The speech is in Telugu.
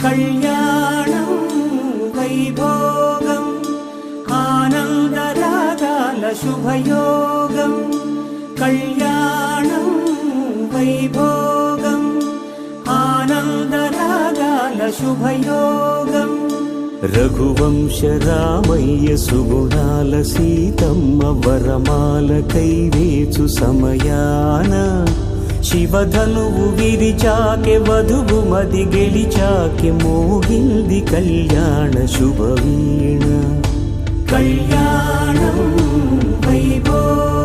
కళ్యాణం వైభోగం ఆనందరాగాల శుభయోగం. కళ్యాణం వైభోగం ఆనందరాగాల శుభయోగం. రఘువంశ రామయ్య సుగుణాల సీతమ్మ వరమాల కైవేచు సమయాన శివధనువు విరిచాకె వధువు మది గెలిచాకె మోగింది కళ్యాణ శుభవీణ. కళ్యాణం వైభోగం